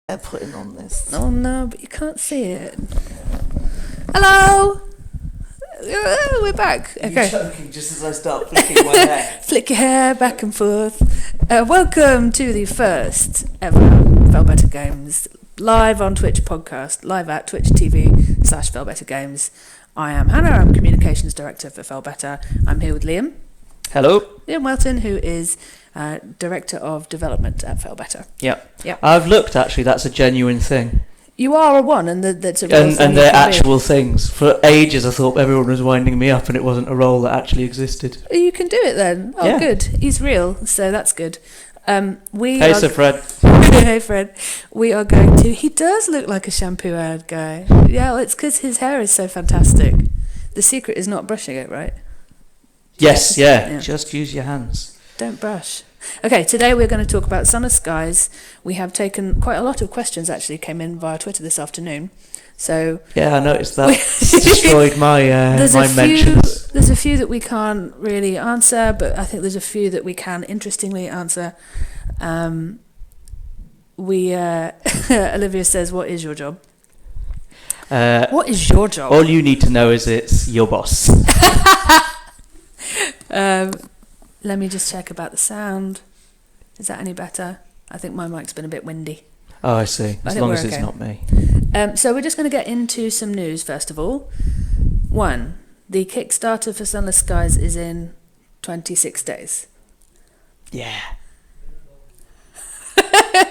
They're putting on this. Oh no, but you can't see it. Hello! We're back. Okay. You're joking just as I start flicking my hair. Flick your hair back and forth. Welcome to the first ever Failbetter Games live on Twitch podcast, live at Twitch TV/Failbetter Games. I am Hannah, I'm Communications Director for Failbetter. I'm here with Liam. Hello. Liam Welton, who is Director of Development at Failbetter. Yep. I've looked, actually, that's a genuine thing. You are a one, and that's a real thing. And they're actual things. For ages I thought everyone was winding me up and it wasn't a role that actually existed. You can do it then. Oh, yeah. Good. He's real, so that's good. Hey, Sir Fred. Hey, Fred. We are going to... He does look like a shampoo ad guy. Yeah, well, it's because his hair is so fantastic. The secret is not brushing it, right? Yes, yeah. Just use your hands. Don't brush. Okay, today we're going to talk about Sunless Skies. We have taken quite a lot of questions, actually, came in via Twitter this afternoon. So yeah, I noticed that. It's destroyed my mentions. There's a few that we can't really answer, but I think there's a few that we can interestingly answer. Olivia says, what is your job? What is your job? All you need to know is it's your boss. Let me just check about the sound. Is that any better? I think my mic's been a bit windy. Oh, I see. As long as it's okay. not me. So we're just going to get into some news first of all. One, the Kickstarter for Sunless Skies is in 26 days. Yeah.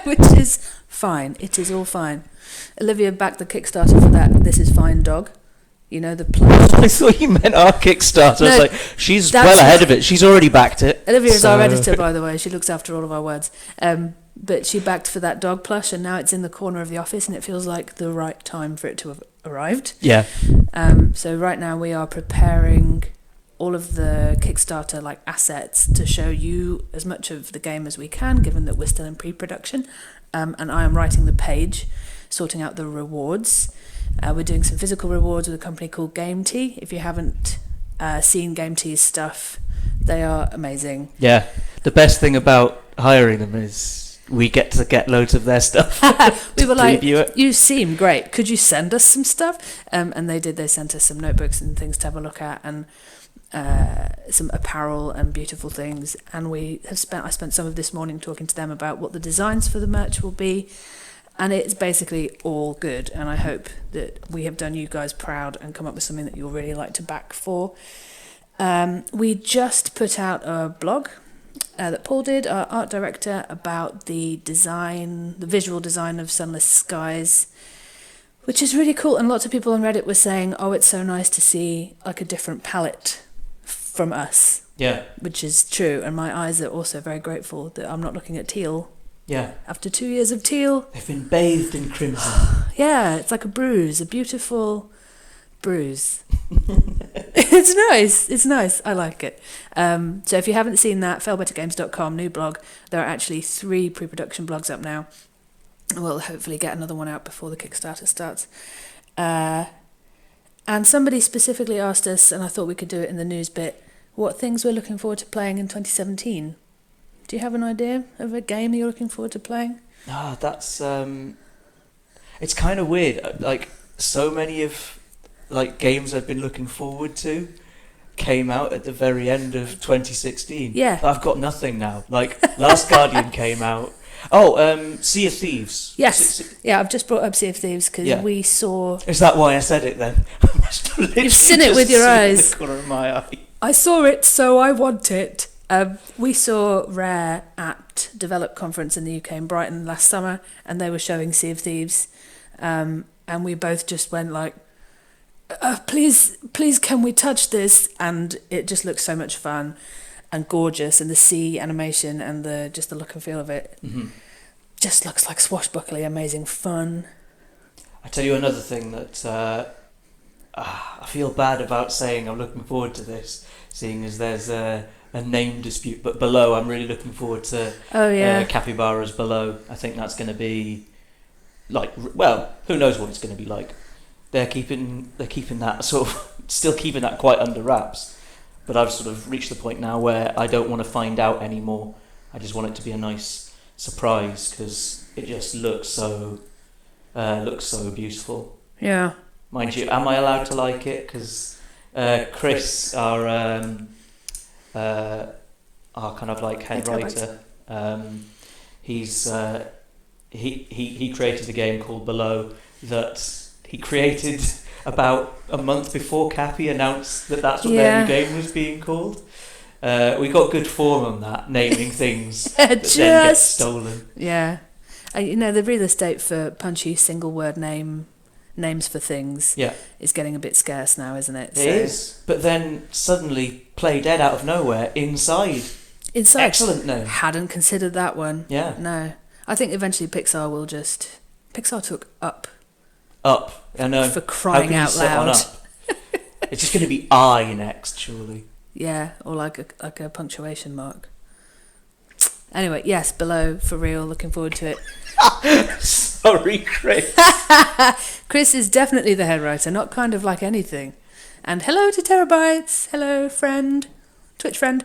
Which is fine. It is all fine. Olivia backed the Kickstarter for that This Is Fine dog. You know, the plush. I thought you meant our Kickstarter. I was like, she's well ahead of it. She's already backed it. Olivia is our editor, by the way. She looks after all of our words. But she backed for that dog plush, and now it's in the corner of the office, and it feels like the right time for it to have arrived. Yeah. So right now we are preparing all of the Kickstarter assets to show you as much of the game as we can, given that we're still in pre-production. And I am writing the page, sorting out the rewards. We're doing some physical rewards with a company called Game Tea. If you haven't seen Game Tea's stuff, they are amazing. Yeah. The best thing about hiring them is we get to get loads of their stuff. We were like, it. You seem great. Could you send us some stuff? And they did. They sent us some notebooks and things to have a look at, and some apparel and beautiful things. And I spent some of this morning talking to them about what the designs for the merch will be. And it's basically all good, and I hope that we have done you guys proud and come up with something that you'll really like to back for. We just put out a blog that Paul did, our art director, about the visual design of Sunless Skies, which is really cool. And lots of people on Reddit were saying, oh, it's so nice to see a different palette from us. Yeah. Which is true, and my eyes are also very grateful that I'm not looking at teal. Yeah. After 2 years of teal. They've been bathed in crimson. Yeah, it's like a bruise, a beautiful bruise. It's nice. I like it. So if you haven't seen that, failbettergames.com, new blog. There are actually 3 pre-production blogs up now. We'll hopefully get another one out before the Kickstarter starts. And somebody specifically asked us, and I thought we could do it in the news bit, what things we're looking forward to playing in 2017. Do you have an idea of a game you're looking forward to playing? No, that's it's kind of weird. So many of games I've been looking forward to came out at the very end of 2016. Yeah. I've got nothing now. Last Guardian came out. Oh, Sea of Thieves. Yes. Yeah, I've just brought up Sea of Thieves because we saw... Is that why I said it then? You've seen it with your eyes. In the corner of my eye. I saw it, so I want it. We saw Rare at Develop Conference in the UK in Brighton last summer, and they were showing Sea of Thieves, and we both just went please can we touch this? And it just looks so much fun and gorgeous, and the sea animation and the look and feel of it just looks like swashbuckling, amazing fun. I tell you another thing that I feel bad about saying I'm looking forward to this, seeing as there's a name dispute, but Below, I'm really looking forward to. Capybara's Below. I think that's going to be who knows what it's going to be like. They're keeping that still keeping that quite under wraps, but I've sort of reached the point now where I don't want to find out anymore. I just want it to be a nice surprise because it just looks so looks so beautiful. Yeah. Mind you, am I allowed to like it? Because Chris, our kind of like head writer, he's he created a game called Below that he created about a month before Cappy announced that that's what their new game was being called. We got good form on that, naming things that then get stolen. Yeah. You know, the real estate for punchy single word names for things is getting a bit scarce now, isn't it? It is. But then suddenly Play Dead out of nowhere, Inside. Excellent name. Hadn't considered that one. Yeah. No. I think eventually Pixar will just... Pixar took Up. Up. I know. For crying out loud. It's just going to be I next, surely. Yeah, or like a punctuation mark. Anyway, yes, Below, for real, looking forward to it. Sorry, Chris. Chris is definitely the head writer, not kind of like anything. And hello to Terabytes. Hello, friend. Twitch friend.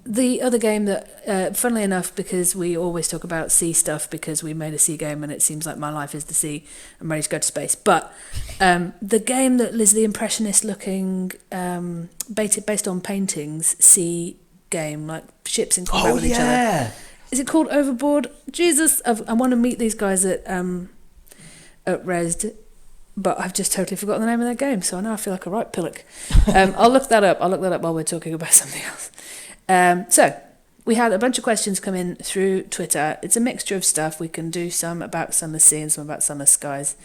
The other game that, funnily enough, because we always talk about sea stuff because we made a sea game and it seems like my life is the sea, I'm ready to go to space. But the game that is the impressionist-looking, based on paintings, sea game, like ships in combat with each other. Is it called Overboard? Jesus, I want to meet these guys at Resd, but I've just totally forgotten the name of their game, so now I feel like a right pillock. I'll look that up. I'll look that up while we're talking about something else. So we had a bunch of questions come in through Twitter. It's a mixture of stuff. We can do some about Sunless Sea and some about Sunless Skies.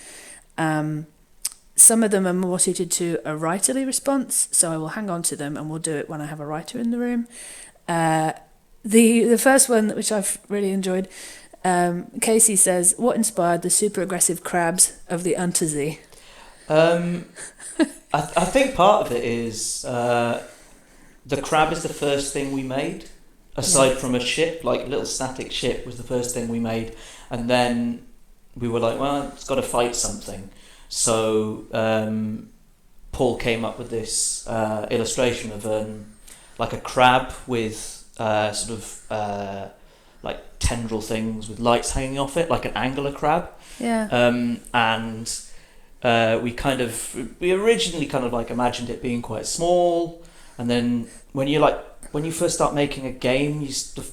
Some of them are more suited to a writerly response, so I will hang on to them and we'll do it when I have a writer in the room. The first one, which I've really enjoyed, Casey says, what inspired the super aggressive crabs of the Untersee? I think part of it is the crab is the first thing we made, aside from a ship, like a little static ship was the first thing we made. And then we were like, well, it's got to fight something. So Paul came up with this illustration of like a crab with like tendril things with lights hanging off it, like an angler crab. Yeah. And we originally kind of like imagined it being quite small, and then when you first start making a game,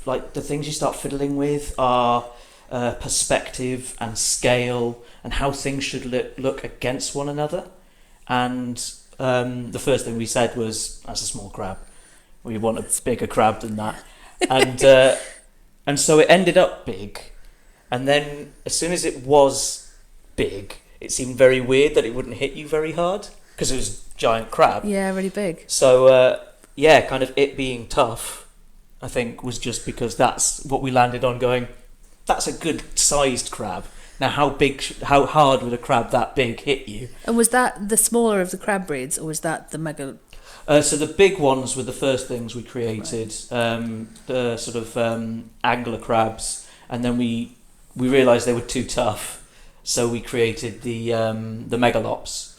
like the things you start fiddling with are perspective and scale and how things should look against one another. And the first thing we said was, that's a small crab. We want a bigger crab than that. And so it ended up big. And then as soon as it was big, it seemed very weird that it wouldn't hit you very hard because it was a giant crab. Yeah, really big. So, kind of it being tough, I think, was just because that's what we landed on going, that's a good sized crab. Now, how hard would a crab that big hit you? And was that the smaller of the crab breeds, or was that the mega... So the big ones were the first things we created, the sort of angler crabs, and then we realised they were too tough, so we created the megalops,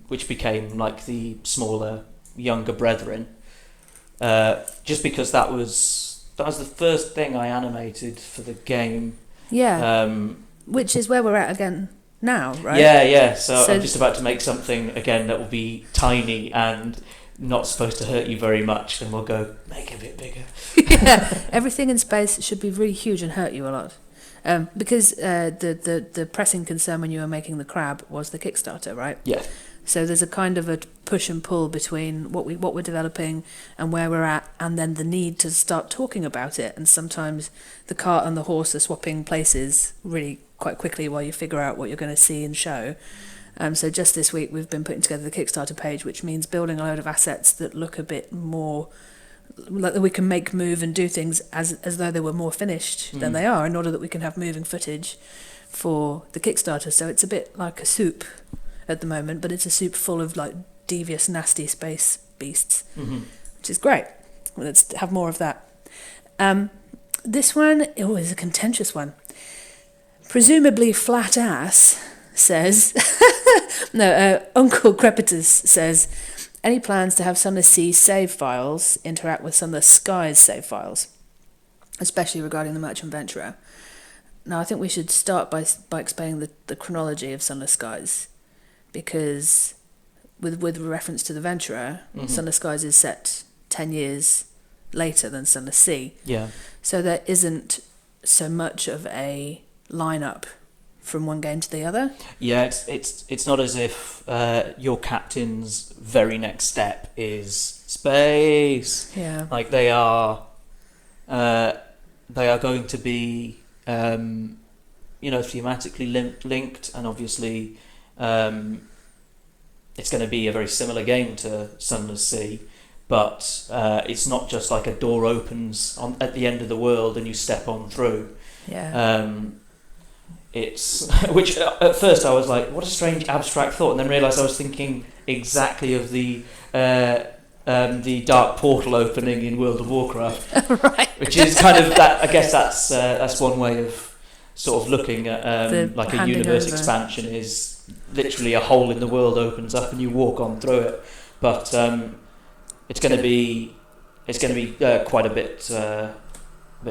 which became like the smaller, younger brethren. Just because that was the first thing I animated for the game. Yeah. Which is where we're at again now, right? Yeah. So I'm just about to make something again that will be tiny and not supposed to hurt you very much, and we'll go, make it a bit bigger. Yeah, everything in space should be really huge and hurt you a lot. Because the pressing concern when you were making the crab was the Kickstarter, right? Yeah. So there's a kind of a push and pull between what we're developing and where we're at, and then the need to start talking about it. And sometimes the cart and the horse are swapping places really quite quickly while you figure out what you're going to see and show. So just this week we've been putting together the Kickstarter page, which means building a load of assets that look a bit more like that we can make move and do things as though they were more finished than they are, in order that we can have moving footage for the Kickstarter. So it's a bit like a soup at the moment, but it's a soup full of like devious, nasty space beasts, which is great. Let's have more of that. This one is a contentious one. Presumably Flat Ass says, Uncle Crepitus says, any plans to have Sunless Sea save files interact with Sunless Skies save files, especially regarding the Merchant Venturer? Now, I think we should start by explaining the chronology of Sunless Skies, because with reference to the Venturer, Sunless Skies is set 10 years later than Sunless Sea. Yeah. So there isn't so much of a lineup from one game to the other. Yeah, it's not as if your captain's very next step is space. Yeah. Like they are going to be thematically linked, and obviously it's going to be a very similar game to Sunless Sea, but it's not just like a door opens at the end of the world and you step on through. Yeah. It's which at first I was like, what a strange abstract thought, and then realised I was thinking exactly of the dark portal opening in World of Warcraft, Right. which is kind of that. I guess that's one way of sort of looking at like a universe over. expansion is literally a hole in the world opens up and you walk on through it, but it's going to be quite a bit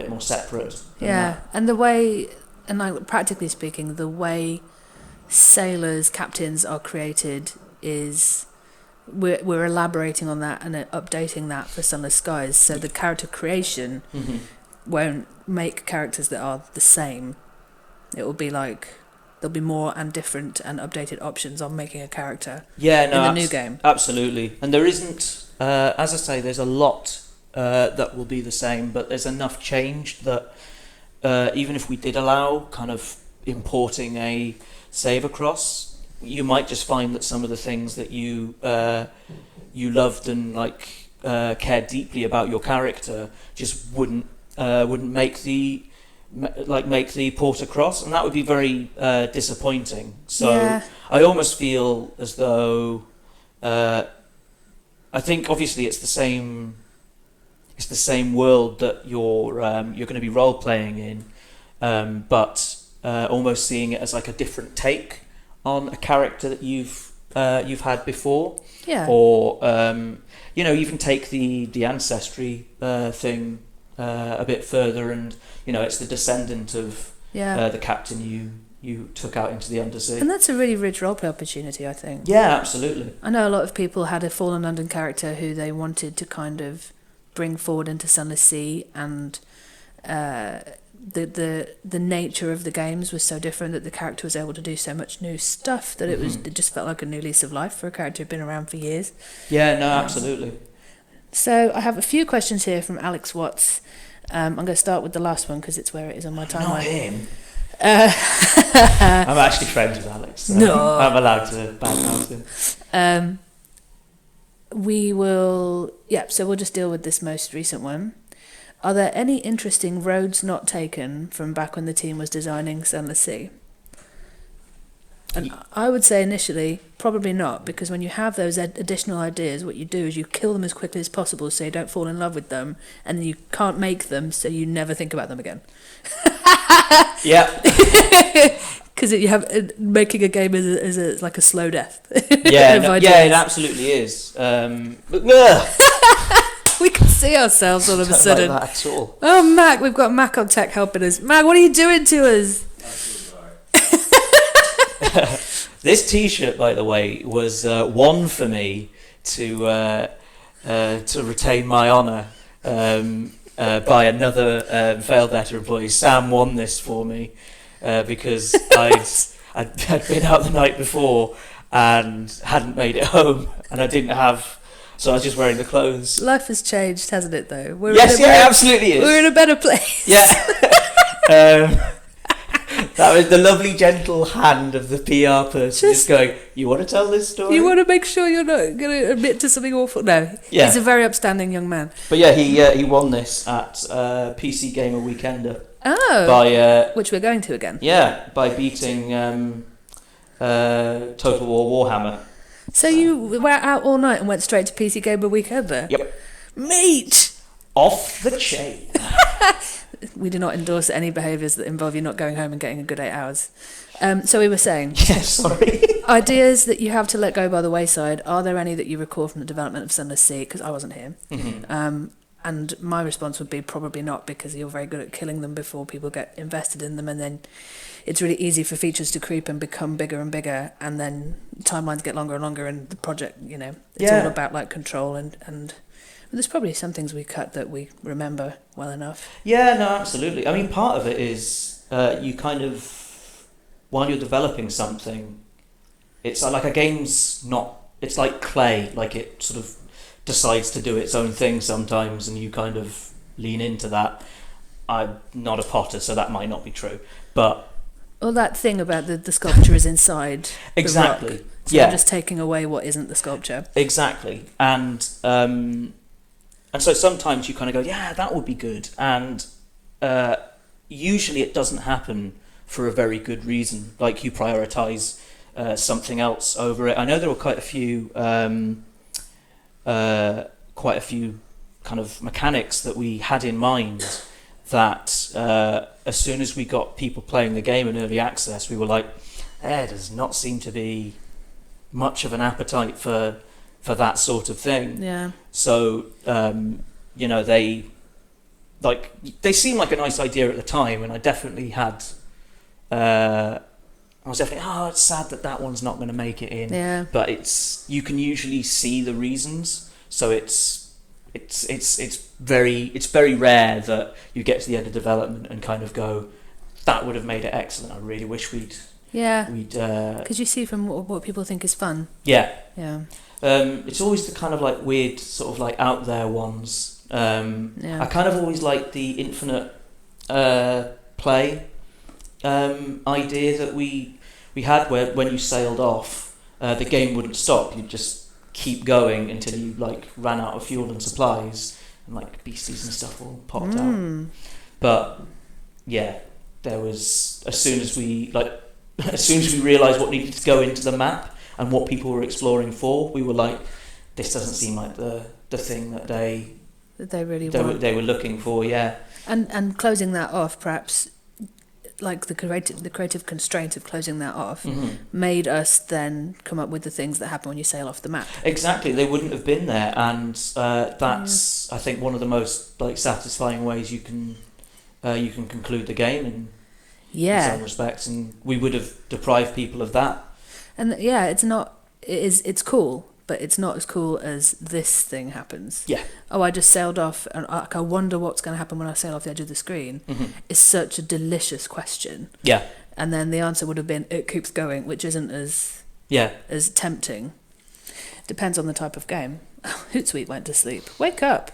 more separate. Yeah, and the way, and like practically speaking, the way sailors, captains are created is we're elaborating on that and updating that for Sunless Skies. So the character creation won't make characters that are the same. It will be like there'll be more and different and updated options on making a character. Yeah, no, in the new game. Absolutely, and there isn't. As I say, there's a lot that will be the same, but there's enough change that even if we did allow kind of importing a save across, you might just find that some of the things that you loved and like cared deeply about your character just wouldn't make the port across, and that would be very disappointing. So Yeah. I almost feel as though I think obviously it's the same world that you're going to be role playing in, but almost seeing it as like a different take on a character that you've had before. Yeah. Or even take the ancestry thing a bit further, and it's the descendant of the captain you took out into the undersea. And that's a really rich roleplay opportunity, I think. Yeah, absolutely. I know a lot of people had a Fallen London character who they wanted to kind of bring forward into Sunless Sea, and the nature of the games was so different that the character was able to do so much new stuff that it just felt like a new lease of life for a character who'd been around for years. Yeah, no, absolutely. So I have a few questions here from Alex Watts. I'm going to start with the last one because it's where it is on my timeline. Not him. I'm actually friends with Alex. So No. I'm allowed to badmouth him. So we'll just deal with this most recent one. Are there any interesting roads not taken from back when the team was designing Sunless Sea? And I would say initially, probably not, because when you have those additional ideas, what you do is you kill them as quickly as possible so you don't fall in love with them, and then you can't make them so you never think about them again. Yeah. Because you have making a game is like a slow death. Yeah, of it ideas. absolutely is. We can see ourselves all of a Don't sudden. like that at all. Oh, Mac, we've got Mac on tech helping us. Mac, what are you doing to us? This T-shirt, by the way, was won for me to retain my honour by another Failbetter employee. Sam won this for me because I'd been out the night before and hadn't made it home, and I didn't have. So I was just wearing the clothes. Life has changed, hasn't it, though? Yes, it absolutely is. We're in a better place. Yeah. That was the lovely, gentle hand of the PR person just going, you want to tell this story? You want to make sure you're not going to admit to something awful? No. Yeah. He's a very upstanding young man. But yeah, he won this at PC Gamer Weekender. Oh. By which we're going to again. Yeah, by beating Total War Warhammer. So you were out all night and went straight to PC Gamer Weekender? Yep. Mate! Off the chain. We do not endorse any behaviours that involve you not going home and getting a good 8 hours. So we were saying, Yeah, sorry. ideas that you have to let go by the wayside, are there any that you recall from the development of Sunless Sea? Because I wasn't here. Mm-hmm. And my response would be probably not, because you're very good at killing them before people get invested in them, and then it's really easy for features to creep and become bigger and bigger, and then timelines get longer and longer, and the project, it's all about like control and there's probably some things we cut that we remember well enough. Yeah, no, absolutely. I mean, part of it is you kind of, while you're developing something, it's like a game's not, it's like clay, like it sort of decides to do its own thing sometimes, and you kind of lean into that. I'm not a potter, so that might not be true, but Well, that thing about the sculpture is inside exactly. the rock. So I'm just taking away what isn't the sculpture. Exactly. And so sometimes you kind of go, yeah, that would be good. And usually it doesn't happen for a very good reason. Like you prioritize something else over it. I know there were quite a few kind of mechanics that we had in mind that as soon as we got people playing the game in early access, we were like, there does not seem to be much of an appetite for that sort of thing. Yeah. So they seemed like a nice idea at the time, and I definitely had. I was definitely, it's sad that one's not going to make it in. Yeah. But you can usually see the reasons, so it's very rare that you get to the end of development and kind of go, that would have made it excellent. I really wish we'd. Because you see from what people think is fun. Yeah. It's always the kind of like weird sort of like out there ones. I kind of always like the infinite play idea that we had, where when you sailed off, the game wouldn't stop. You'd just keep going until you like ran out of fuel and supplies, and like beasties and stuff all popped out. But yeah, there was as soon as we realised what needed to go into the map and what people were exploring for, we were like, this doesn't seem like the thing that they were looking for. Yeah. And closing that off, perhaps, like the creative constraint of closing that off, made us then come up with the things that happen when you sail off the map. Exactly, they wouldn't have been there, and that's I think one of the most like satisfying ways you can conclude the game in some respects, and we would have deprived people of that. And it's cool, but it's not as cool as this thing happens. Yeah. Oh, I just sailed off, and I wonder what's going to happen when I sail off the edge of the screen. It's such a delicious question. Yeah. And then the answer would have been, it keeps going, which isn't as tempting. Depends on the type of game. Hootsuite went to sleep. Wake up.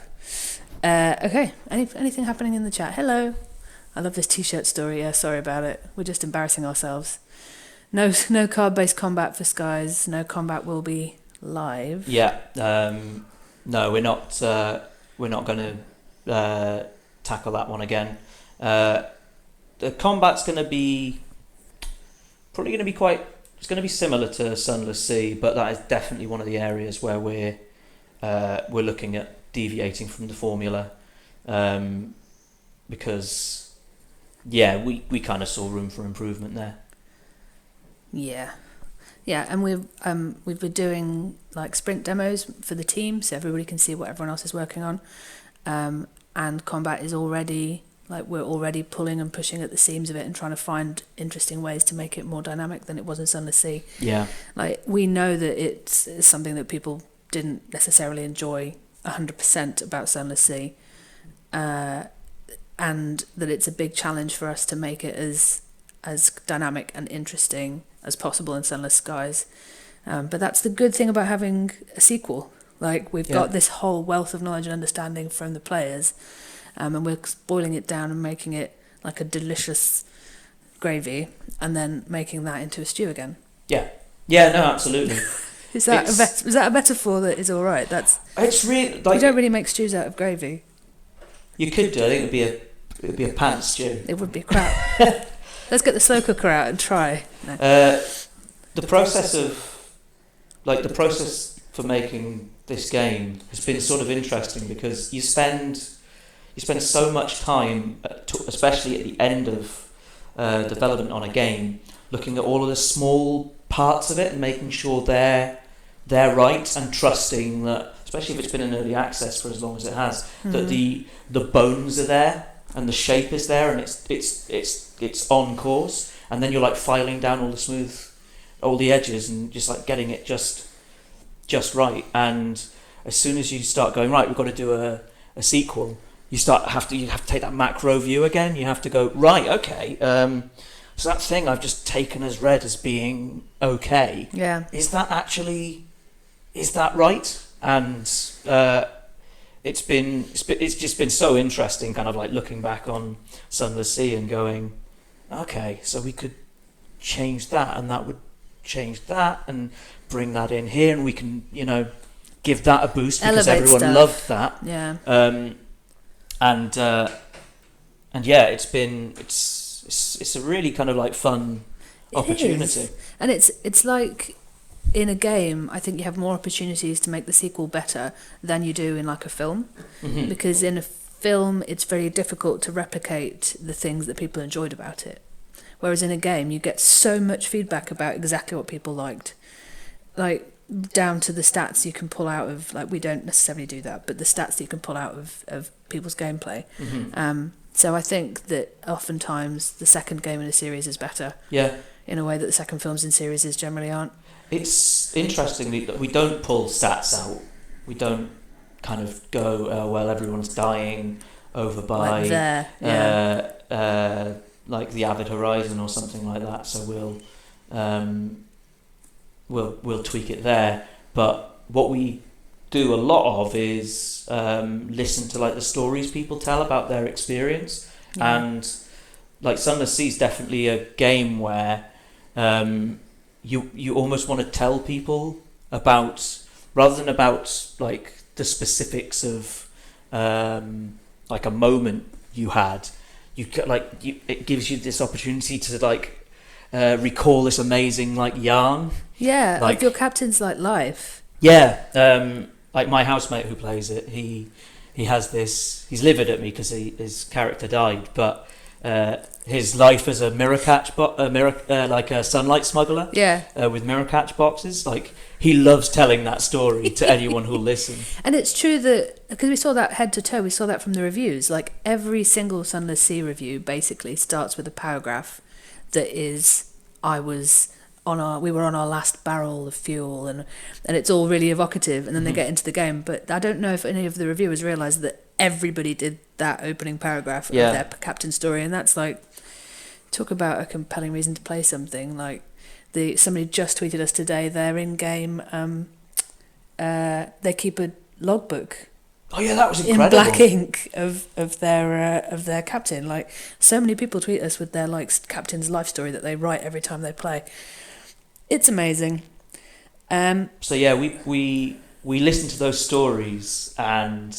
Okay. Anything happening in the chat? Hello. I love this t-shirt story. Yeah, sorry about it. We're just embarrassing ourselves. No card-based combat for Skies. No combat will be live. Yeah. No, we're not going to tackle that one again. The combat's going to be it's going to be similar to Sunless Sea, but that is definitely one of the areas where we're looking at deviating from the formula, because we kind of saw room for improvement there. Yeah, and we've been doing like sprint demos for the team, so everybody can see what everyone else is working on, and combat is already, like, we're already pulling and pushing at the seams of it and trying to find interesting ways to make it more dynamic than it was in Sunless Sea. Yeah, like we know that it's something that people didn't necessarily enjoy 100% about Sunless Sea, and that it's a big challenge for us to make it as dynamic and interesting as possible in Sunless Skies. But that's the good thing about having a sequel. Like, we've got this whole wealth of knowledge and understanding from the players, and we're boiling it down and making it like a delicious gravy, and then making that into a stew again. Yeah, no, absolutely. Is that a metaphor that is all right? It's really like, you don't really make stews out of gravy. You could do. I think it would be a pant stew. It would be crap. Let's get the slow cooker out and try. No. The process for making this game has been sort of interesting, because you spend so much time, especially at the end of development on a game, looking at all of the small parts of it and making sure they're right, and trusting that especially if it's been in early access for as long as it has, that the bones are there and the shape is there and it's on course, and then you're like filing down all the edges and just like getting it just right. And as soon as you start going, right, we've got to do a sequel, you have to take that macro view again. You have to go, right, okay, so that thing I've just taken as read as being okay, is that right? And it's just been so interesting, kind of like looking back on Sunless Sea and going, okay, so we could change that, and that would change that, and bring that in here, and we can, give that a boost because Elevate everyone stuff. loved that. Yeah. And yeah, it's a really kind of like fun opportunity. It is. And it's like in a game, I think you have more opportunities to make the sequel better than you do in like a film, because in a film it's very difficult to replicate the things that people enjoyed about it, whereas in a game you get so much feedback about exactly what people liked, like down to the stats you can pull out of, like, we don't necessarily do that, but the stats you can pull out of people's gameplay. So I think that oftentimes the second game in a series is better, in a way that the second films in series generally aren't. It's interestingly that we don't pull stats out. We don't kind of go, well, everyone's dying over by Like there, like the Avid Horizon or something like that. So we'll tweak it there. But what we do a lot of is listen to like the stories people tell about their experience, and like Sunless Sea is definitely a game where you almost want to tell people about, rather than about like the specifics of like a moment you had, it gives you this opportunity to like recall this amazing like yarn. Yeah, like your captain's like life. Yeah, like my housemate who plays it, he has this. He's livid at me because his character died, but his life as a mirror catch, like a sunlight smuggler. With mirror catch boxes, like he loves telling that story to anyone who'll listen. And it's true that, because we saw that head to toe, we saw that from the reviews. Like every single Sunless Sea review basically starts with a paragraph that is, we were on our last barrel of fuel, and it's all really evocative, and then they get into the game. But I don't know if any of the reviewers realised that everybody did that opening paragraph of their captain story, and that's like, talk about a compelling reason to play something. Like somebody just tweeted us today, they're in game, they keep a logbook. Oh yeah, that was incredible. In black ink of their captain. Like, so many people tweet us with their like captain's life story that they write every time they play. It's amazing. So yeah, we listen to those stories, and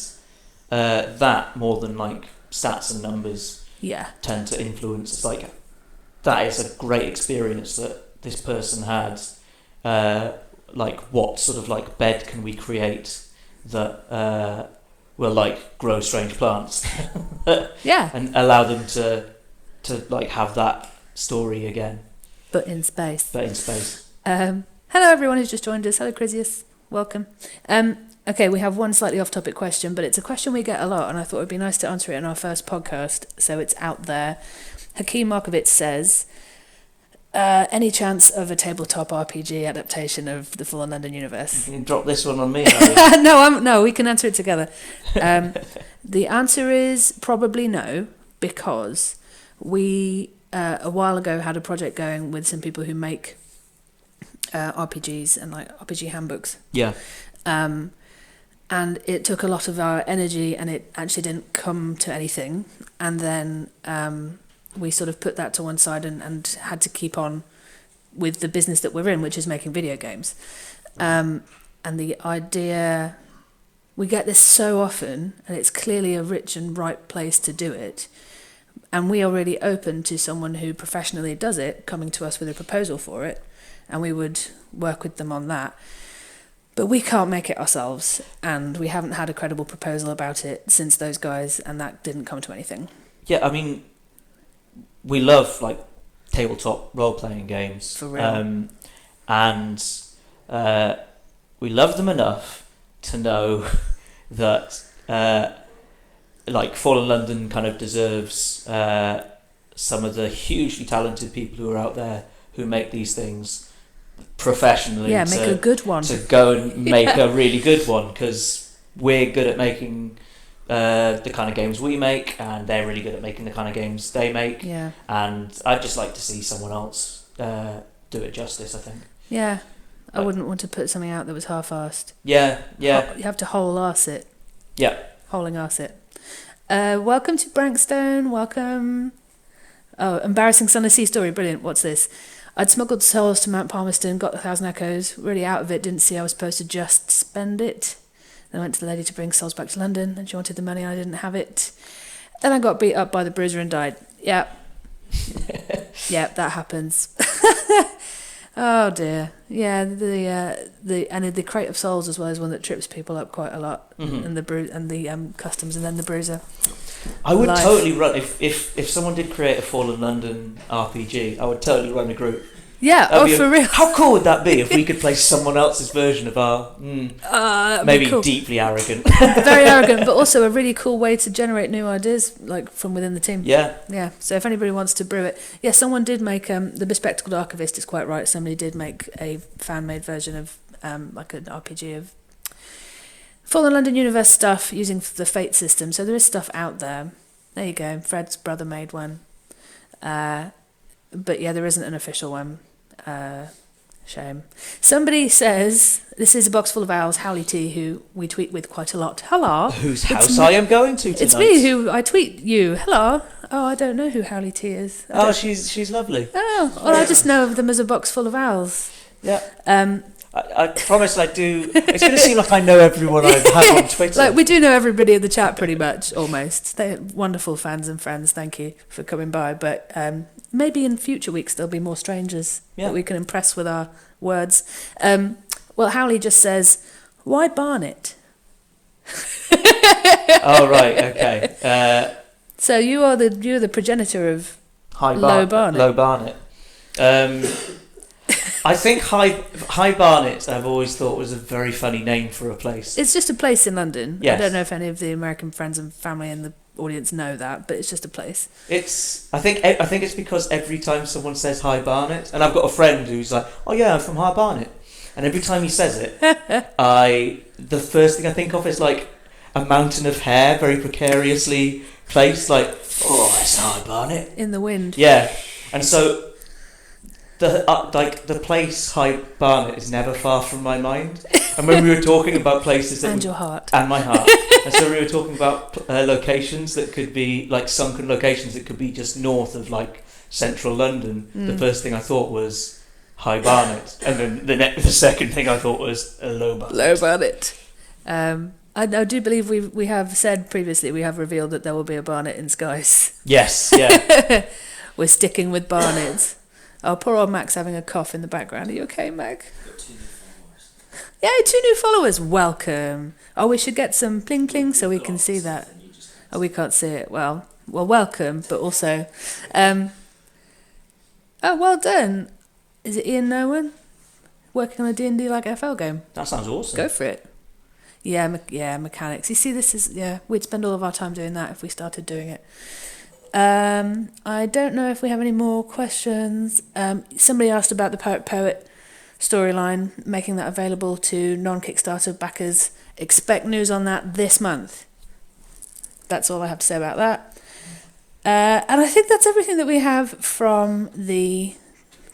that more than like stats and numbers tend to influence. It's like, that is a great experience that this person had. Like, what sort of like bed can we create that will like grow strange plants? And allow them to like have that story again. But in space. Hello everyone who's just joined us. Hello Chrysius, welcome. Okay, we have one slightly off-topic question, but it's a question we get a lot, and I thought it would be nice to answer it in our first podcast, so it's out there. Hakeem Markovitz says, any chance of a tabletop RPG adaptation of the Fallen London universe? You can drop this one on me. No, we can answer it together. The answer is probably no, because we a while ago had a project going with some people who make RPGs and like RPG handbooks. And it took a lot of our energy, and it actually didn't come to anything. And then we sort of put that to one side and had to keep on with the business that we're in, which is making video games. And the idea, we get this so often, and it's clearly a rich and ripe place to do it. And we are really open to someone who professionally does it coming to us with a proposal for it, and we would work with them on that. But we can't make it ourselves, and we haven't had a credible proposal about it since those guys, and that didn't come to anything. Yeah, I mean, we love like tabletop role-playing games. For real. And we love them enough to know that like Fallen London kind of deserves some of the hugely talented people who are out there who make these things professionally. Yeah, make a good one. To go and make a really good one, because we're good at making the kind of games we make, and they're really good at making the kind of games they make. Yeah. And I'd just like to see someone else do it justice, I think. Yeah. I wouldn't want to put something out that was half-assed. Yeah. You have to whole-arse it. Yeah. Holing-arse it. Welcome to Brankstone. Welcome. Oh, embarrassing Sunless Sea story. Brilliant. What's this? I'd smuggled souls to Mount Palmerston, got 1,000 echoes, really out of it, didn't see I was supposed to just spend it. Then I went to the lady to bring souls back to London, and she wanted the money and I didn't have it. Then I got beat up by the bruiser and died. Yep. Yep, that happens. Oh dear. Yeah, the crate of souls as well is one that trips people up quite a lot. Mm-hmm. And the customs, and then the bruiser. I would totally run if someone did create a Fallen London RPG. I would totally run a group. Yeah, for real. How cool would that be if we could play someone else's version of our maybe cool. Deeply arrogant, very arrogant, but also a really cool way to generate new ideas, like from within the team. Yeah. So if anybody wants to brew it, someone did make the Bespectacled Archivist is quite right. Somebody did make a fan-made version of like an RPG of Fallen London Universe stuff using the Fate system. So there is stuff out there. There you go. Fred's brother made one, but yeah, there isn't an official one. Shame. Somebody says, this is a box full of owls, Howley T, who we tweet with quite a lot. Hello. Whose house I am going to tonight. It's me who I tweet you. Hello. Oh, I don't know who Howley T is. She's lovely. Oh, well, I just know of them as a box full of owls. Yeah. I promise I do. It's going to seem like I know everyone I've had on Twitter. Like, we do know everybody in the chat pretty much, almost. They're wonderful fans and friends. Thank you for coming by. But maybe in future weeks there'll be more strangers that we can impress with our words. Well, Howley just says, why Barnet? Oh, right, okay. So you're the progenitor of Low Barnet. Low Barnet. I think High Barnet I've always thought was a very funny name for a place. It's just a place in London. Yes. I don't know if any of the American friends and family in the audience know that, but it's just a place. I think it's because every time someone says High Barnet, and I've got a friend who's like, oh yeah, I'm from High Barnet, and every time he says it, the first thing I think of is like a mountain of hair, very precariously placed, like, oh, that's High Barnet in the wind. Yeah, and so the place High Barnet is never far from my mind. And when we were talking about places that your heart and my heart, and so we were talking about locations that could be like sunken locations that could be just north of like central London. The first thing I thought was High Barnet, and then the second thing I thought was Low Barnet. Low Barnet. I do believe we have said previously, we have revealed that there will be a Barnet in Skies. Yes, yeah. We're sticking with Barnets. Oh, poor old Mac's having a cough in the background. Are you okay, Mac? Got 2 new followers. Yeah, 2 new followers. Welcome. Oh, we should get some pling pling so we can see that. Oh, we can't see it. Well, welcome, but also... oh, well done. Is it Ian Nolan? Working on a D&D like FL game? That sounds awesome. Go for it. Yeah, mechanics. You see, this is... Yeah, we'd spend all of our time doing that if we started doing it. I don't know if we have any more questions. Somebody asked about the Poet storyline, making that available to non-Kickstarter backers. Expect news on that this month. That's all I have to say about that. And I think that's everything that we have from the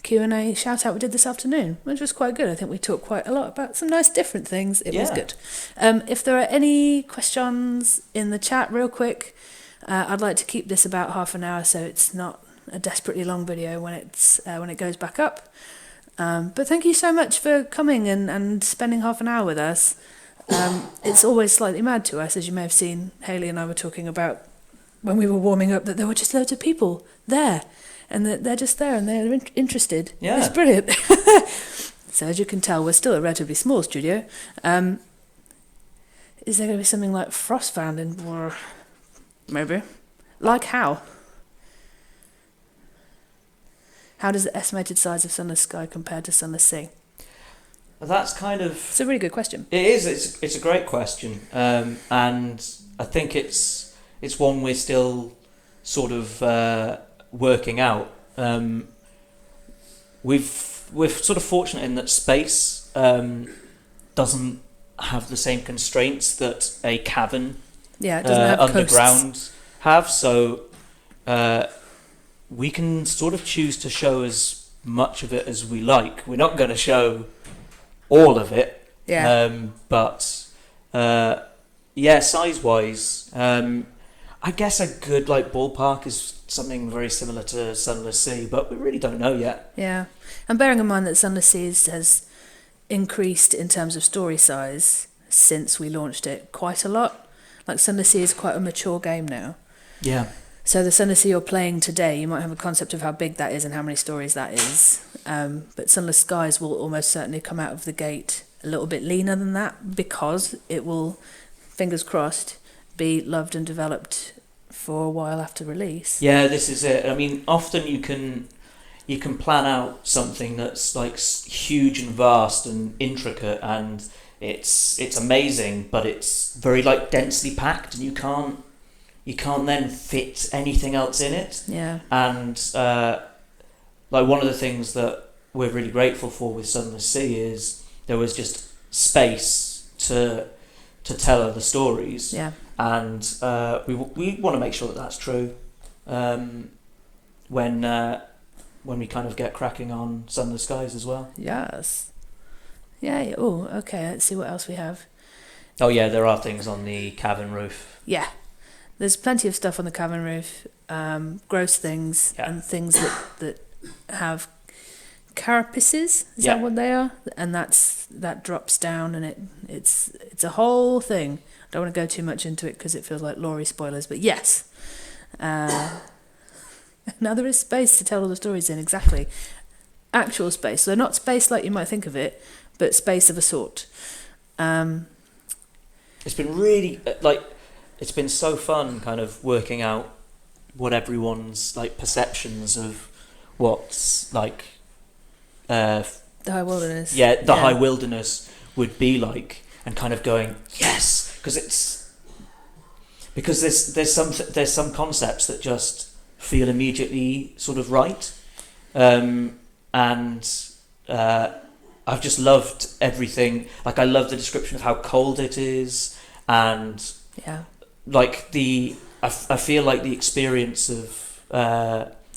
Q&A shout out we did this afternoon, which was quite good. I think we talked quite a lot about some nice different things. It was good. If there are any questions in the chat real quick, I'd like to keep this about half an hour so it's not a desperately long video when it goes back up. But thank you so much for coming and spending half an hour with us. It's always slightly mad to us, as you may have seen. Hayley and I were talking about when we were warming up that there were just loads of people there, and that they're just there and they're interested. Yeah. It's brilliant. So as you can tell, we're still a relatively small studio. Is there going to be something like Frostbound in... Maybe. Like how? How does the estimated size of Sunless Sky compare to Sunless Sea? that's kind of... It's a really good question. It is. It's a great question, and I think it's one we're still sort of working out. We're sort of fortunate in that space doesn't have the same constraints that a cavern Yeah, it doesn't have underground coasts. have. So we can sort of choose to show as much of it as we like. We're not going to show all of it. Yeah. But size-wise, I guess a good like ballpark is something very similar to Sunless Sea, but we really don't know yet. Yeah. And bearing in mind that Sunless Seas has increased in terms of story size since we launched it quite a lot. Like Sunless Sea is quite a mature game now. Yeah. So the Sunless Sea you're playing today, you might have a concept of how big that is and how many stories that is. But Sunless Skies will almost certainly come out of the gate a little bit leaner than that, because it will, fingers crossed, be loved and developed for a while after release. Yeah, this is it. I mean, often you can plan out something that's like huge and vast and intricate, and it's amazing, but it's very like densely packed, and you can't then fit anything else in it. Yeah. And like one of the things that we're really grateful for with Sunless Sea is there was just space to tell other stories. Yeah. And we want to make sure that that's true when we kind of get cracking on Sunless Skies as well. Yes. Yeah. Oh, okay. Let's see what else we have. Oh yeah, there are things on the cavern roof. Yeah. There's plenty of stuff on the cavern roof. Gross things and things that have carapaces. Is that what they are? And that drops down, and it's a whole thing. I don't want to go too much into it because it feels like Laurie spoilers, but yes. Now there is space to tell all the stories in, exactly. Actual space. So not space like you might think of it, but space of a sort. It's been really it's been so fun kind of working out what everyone's like perceptions of what's like the high wilderness. Yeah, the high wilderness would be like, and kind of going yes, because there's some concepts that just feel immediately sort of right, and I've just loved everything. Like I love the description of how cold it is, and like I feel like the experience of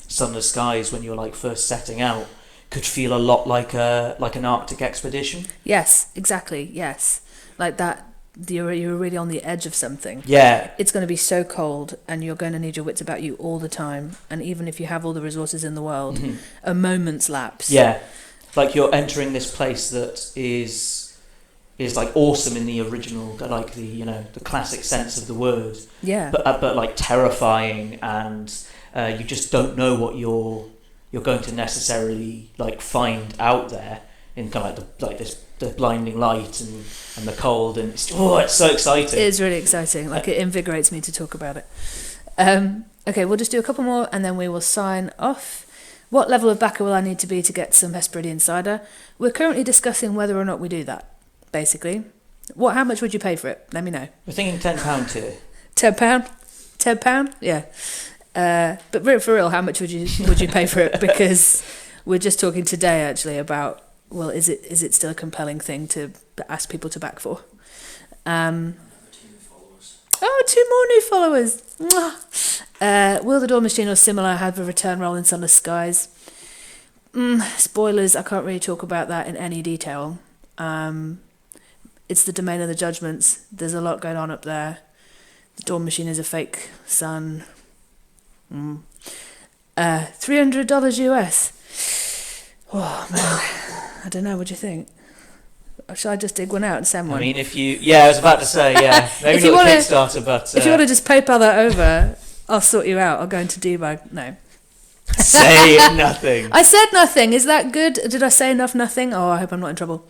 Sunless Skies when you're like first setting out could feel a lot like an Arctic expedition. Yes, exactly. Yes, like that. You're really on the edge of something. Yeah, it's going to be so cold, and you're going to need your wits about you all the time. And even if you have all the resources in the world, a moment's lapse. Yeah, like you're entering this place that is like awesome in the original, like the the classic sense of the word. Yeah. But like terrifying, and you just don't know what you're going to necessarily like find out there in kind of like the blinding light and the cold, and it's so exciting. It is really exciting. Like it invigorates me to talk about it. Okay, we'll just do a couple more and then we will sign off. What level of backer will I need to be to get some Hesperidian cider? We're currently discussing whether or not we do that, basically. How much would you pay for it? Let me know. We're thinking £10 here. £10? £10? Yeah. But for real, how much would you pay for it? Because we're just talking today actually about, well, is it still a compelling thing to ask people to back for? 2 new followers. Oh, 2 more new followers. Mwah. Will the Dawn Machine or similar have a return role in Sunless Skies? Spoilers, I can't really talk about that in any detail. It's the domain of the judgments. There's a lot going on up there. The Dawn Machine is a fake sun. $300 US. Oh, man. I don't know, what do you think? Or should I just dig one out and send one? I mean, I was about to say, maybe not the Kickstarter, but... if you want to just PayPal that over, I'll sort you out. I'll go into Dubai. No. Say nothing. I said nothing. Is that good? Did I say enough nothing? Oh, I hope I'm not in trouble.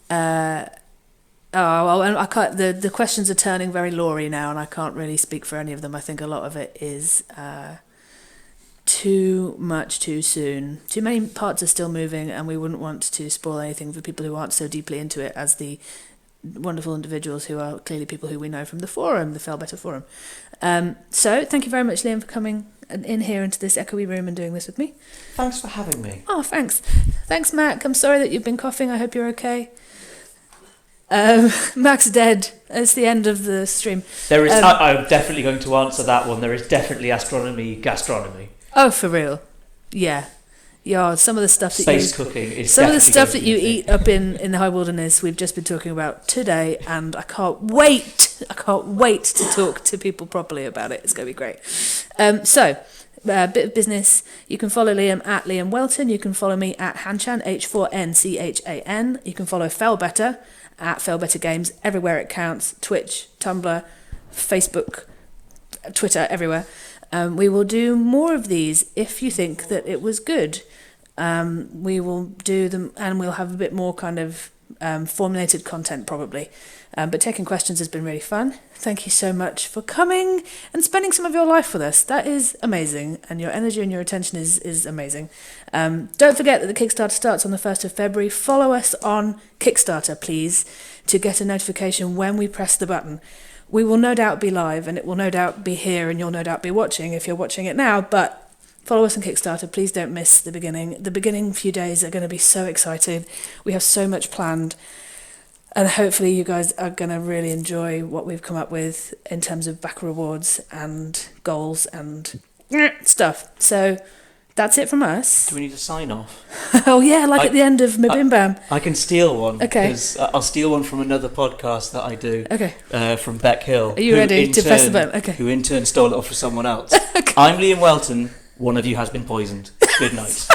I can't. The questions are turning very Laurie now, and I can't really speak for any of them. I think a lot of it is too much too soon. Too many parts are still moving, and we wouldn't want to spoil anything for people who aren't so deeply into it as the wonderful individuals who are clearly people who we know from the forum, the Failbetter forum. So thank you very much, Liam, for coming in here into this echoey room and doing this with me. Thanks for having me. Oh, thanks. Thanks, Mac. I'm sorry that you've been coughing. I hope you're okay. Mac's dead. It's the end of the stream. There is. I'm definitely going to answer that one. There is definitely astronomy, gastronomy. Oh, for real? Yeah. Yeah, some of the stuff that Space cooking is some of the definitely stuff going that to be you a thing. eat up in the high wilderness we've just been talking about today, and I can't wait to talk to people properly about it. It's going to be great. Bit of business. You can follow Liam at Liam Welton. You can follow me at Hanchan, H4NCHAN. You can follow Failbetter at Failbetter Games everywhere it counts. Twitch, Tumblr, Facebook, Twitter, everywhere. We will do more of these if you think that it was good. We will do them, and we'll have a bit more kind of formulated content probably. But taking questions has been really fun. Thank you so much for coming and spending some of your life with us. That is amazing, and your energy and your attention is amazing. Don't forget that the Kickstarter starts on the 1st of February. Follow us on Kickstarter, please, to get a notification when we press the button. We will no doubt be live, and it will no doubt be here, and you'll no doubt be watching if you're watching it now, but follow us on Kickstarter. Please don't miss the beginning. The beginning few days are going to be so exciting. We have so much planned, and hopefully you guys are going to really enjoy what we've come up with in terms of back rewards and goals and stuff. So that's it from us. Do we need to sign off? Oh yeah, at the end of Mabim I can steal one. Okay. Because I'll steal one from another podcast that I do. Okay. From Beck Hill. Are you ready to press the button? Okay. Who in turn stole it off for someone else. Okay. I'm Liam Welton. One of you has been poisoned. Good night.